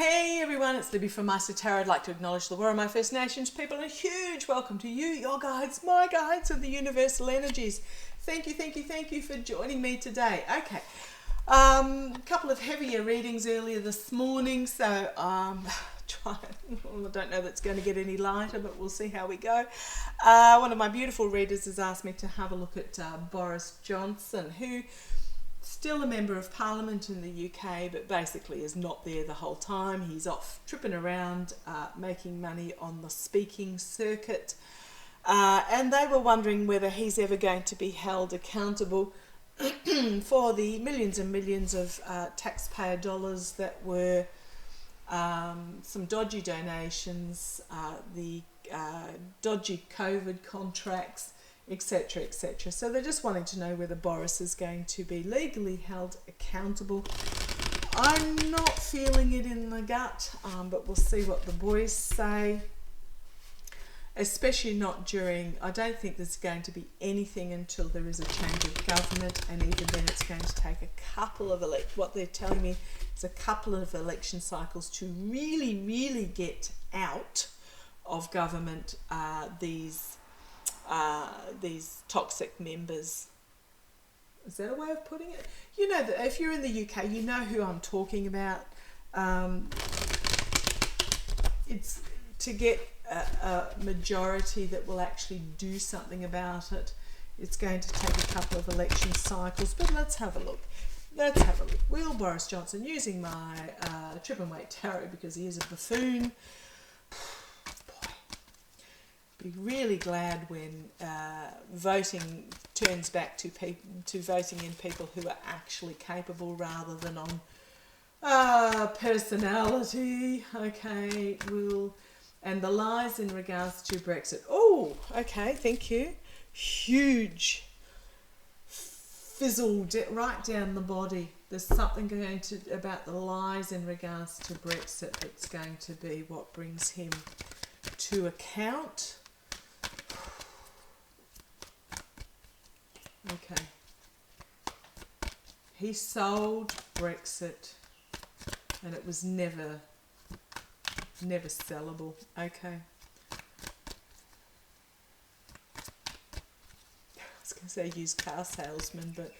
Hey everyone, it's Libby from Master Tarot. I'd like to acknowledge the Wurundjeri First Nations people and a huge welcome to you, your guides, my guides of the universal energies. Thank you for joining me today. Okay, a couple of heavier readings earlier this morning, so I don't know that's going to get any lighter, but we'll see how we go. One of my beautiful readers has asked me to have a look at Boris Johnson, who still a member of Parliament in the UK, but basically is not there the whole time. He's off tripping around, making money on the speaking circuit. And they were wondering whether he's ever going to be held accountable for the millions and millions of taxpayer dollars that were some dodgy donations, the dodgy COVID contracts, etc, etc. So they're just wanting to know whether Boris is going to be legally held accountable. I'm not feeling it in the gut, but we'll see what the boys say. Especially not during, I don't think there's going to be anything until there is a change of government, and even then it's going to take a couple of what they're telling me is a couple of election cycles to really get out of government these toxic members. Is that a way of putting it? You know that if you're in the UK, you know who I'm talking about. It's to get a majority that will actually do something about it. It's going to take a couple of election cycles, but let's have a look. Will Boris Johnson, using my Trip and Wait tarot because he is a buffoon, be really glad when voting turns back to voting in people who are actually capable rather than on personality. Okay, and the lies in regards to Brexit. Oh, okay, thank you. Huge fizzled it right down the body. There's something about the lies in regards to Brexit that's going to be what brings him to account. Okay. He sold Brexit and it was never sellable. Okay. I was going to say used car salesman, but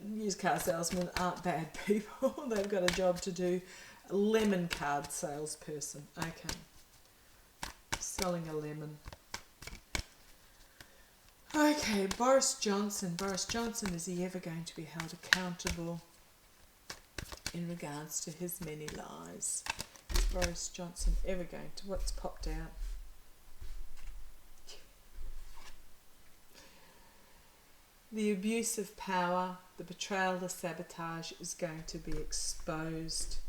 used car salesmen aren't bad people. They've got a job to do. A lemon card salesperson. Okay. Selling a lemon. Okay, Boris Johnson. Is he ever going to be held accountable in regards to his many lies? Is Boris Johnson ever going to? What's popped out? The abuse of power, the betrayal, the sabotage is going to be exposed.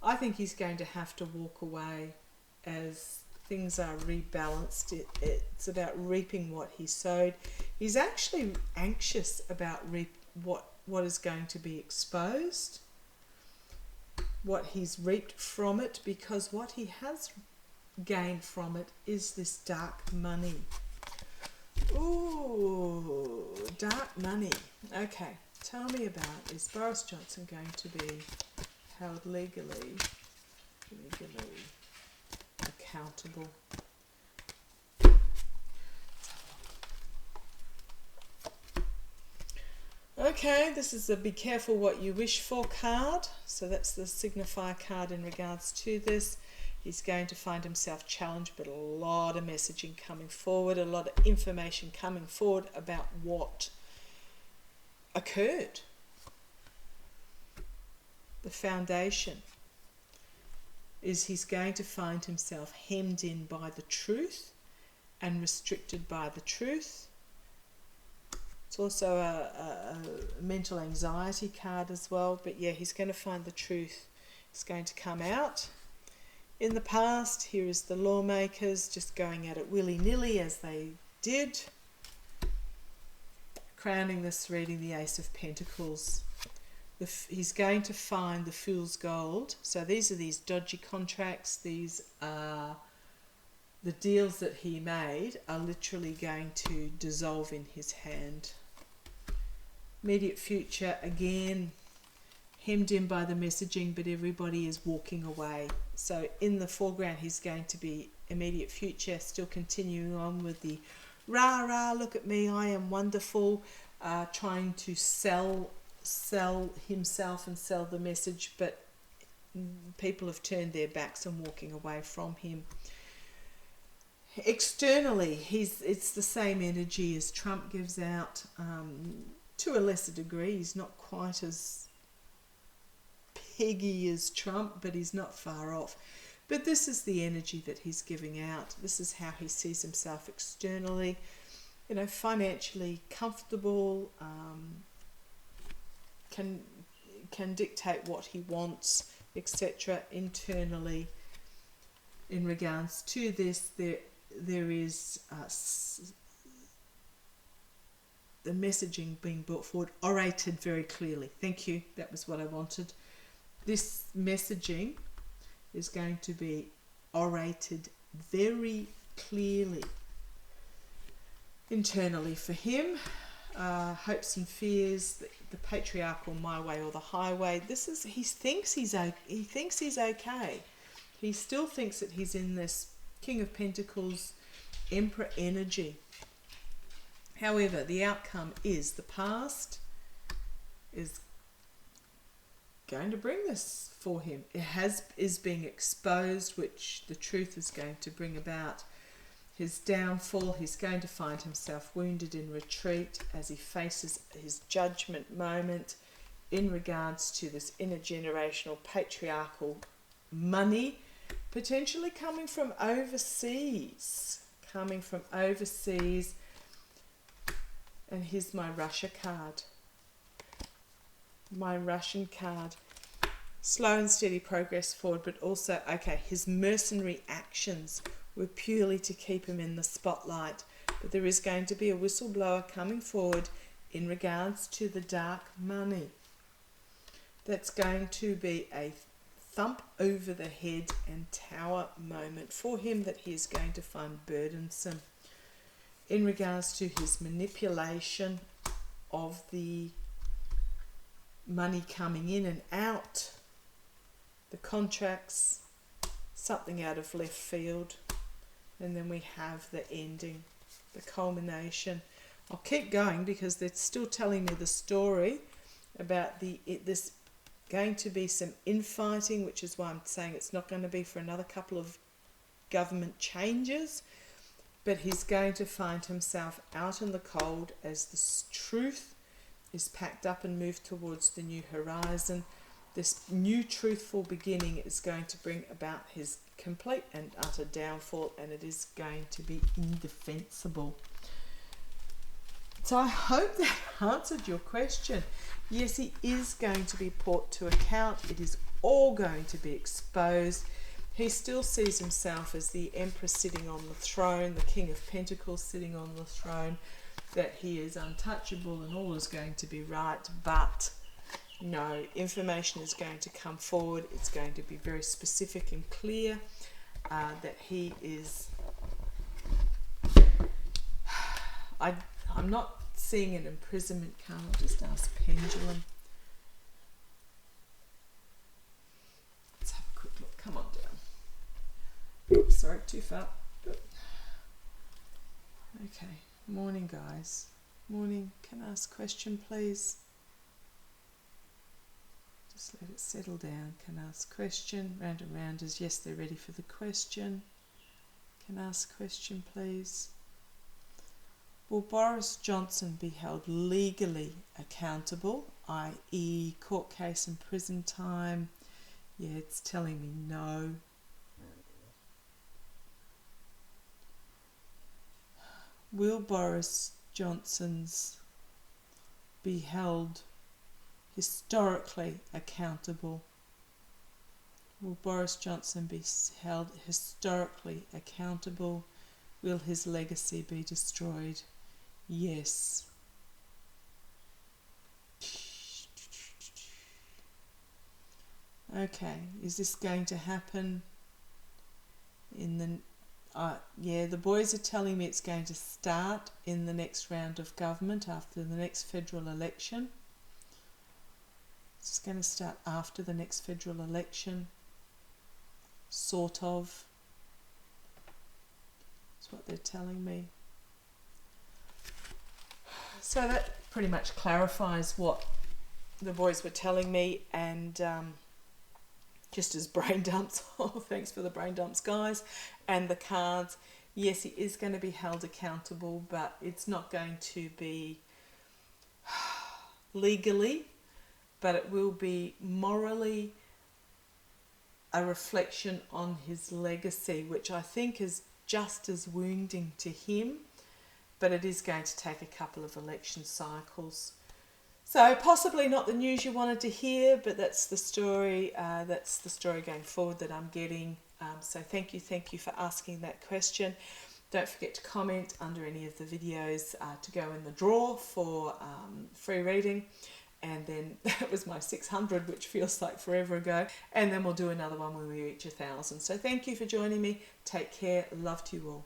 I think he's going to have to walk away as things are rebalanced. It's about reaping what he sowed. He's actually anxious about what is going to be exposed, what he's reaped from it, because what he has gained from it is this dark money. Ooh, dark money. Okay, tell me about, is Boris Johnson going to be held legally accountable? Okay, this is a be careful what you wish for card. So that's the signifier card in regards to this. He's going to find himself challenged, but a lot of messaging coming forward, a lot of information coming forward about what occurred. The foundation is he's going to find himself hemmed in by the truth and restricted by the truth. It's also a mental anxiety card as well, but yeah, he's going to find the truth. It's going to come out. In the past, here is the lawmakers just going at it willy-nilly as they did. Crowning this reading, the Ace of Pentacles. He's going to find the Fool's Gold. So these are these dodgy contracts. These are the deals that he made are literally going to dissolve in his hand. Immediate future, again, hemmed in by the messaging, but everybody is walking away. So in the foreground, he's going to be immediate future, still continuing on with the rah rah, look at me, I am wonderful, trying to sell himself and sell the message, but people have turned their backs and walking away from him. Externally, it's the same energy as Trump gives out, to a lesser degree. He's not quite as piggy as Trump, but he's not far off. But this is the energy that he's giving out. This is how he sees himself externally, financially comfortable, can dictate what he wants, etc. Internally, in regards to this, there is the messaging being brought forward, orated very clearly. Thank you, that was what I wanted. This messaging is going to be orated very clearly internally for him. Hopes and fears, the patriarchal my way or the highway. He thinks he's okay. He still thinks that he's in this King of Pentacles, Emperor energy. However, the outcome is the past is going to bring this for him. It is being exposed, which the truth is going to bring about his downfall. He's going to find himself wounded in retreat as he faces his judgment moment in regards to this intergenerational patriarchal money, potentially coming from overseas. And here's my Russia card. My Russian card. Slow and steady progress forward, but also, his mercenary actions were purely to keep him in the spotlight. But there is going to be a whistleblower coming forward in regards to the dark money. That's going to be a thump over the head and tower moment for him that he is going to find burdensome. In regards to his manipulation of the money coming in and out, the contracts, something out of left field, and then we have the ending, the culmination. I'll keep going because they're still telling me the story about this going to be some infighting, which is why I'm saying it's not going to be for another couple of government changes, but he's going to find himself out in the cold as the truth is packed up and moved towards the new horizon. This new truthful beginning is going to bring about his complete and utter downfall, and it is going to be indefensible. So I hope that answered your question. Yes, he is going to be brought to account. It is all going to be exposed. He still sees himself as the Emperor sitting on the throne, the King of Pentacles sitting on the throne, that he is untouchable and all is going to be right. But no, information is going to come forward. It's going to be very specific and clear that he is... I'm not seeing an imprisonment card. I'll just ask Pendulum. Let's have a quick look. Come on down. Oops, sorry, too far. Okay, morning guys. Morning. Can I ask a question, please? Just let it settle down. Can I ask a question? Round and rounders. Yes, they're ready for the question. Can I ask a question, please? Will Boris Johnson be held legally accountable, i.e. court case and prison time? Yeah, it's telling me no. Will Boris Johnson's be held historically accountable? Will Boris Johnson be held historically accountable? Will his legacy be destroyed? Yes. Okay, is this going to happen in the... yeah, the boys are telling me it's going to start in the next round of government after the next federal election. It's going to start after the next federal election, sort of. That's what they're telling me. So that pretty much clarifies what the boys were telling me, and just as brain dumps, oh thanks for the brain dumps guys, and the cards, yes, he is going to be held accountable, but it's not going to be legally, but it will be morally a reflection on his legacy, which I think is just as wounding to him, but it is going to take a couple of election cycles. So possibly not the news you wanted to hear, but that's the story. That's the story going forward that I'm getting. So thank you for asking that question. Don't forget to comment under any of the videos to go in the draw for free reading. And then that was my 600, which feels like forever ago. And then we'll do another one when we reach 1,000. So thank you for joining me. Take care. Love to you all.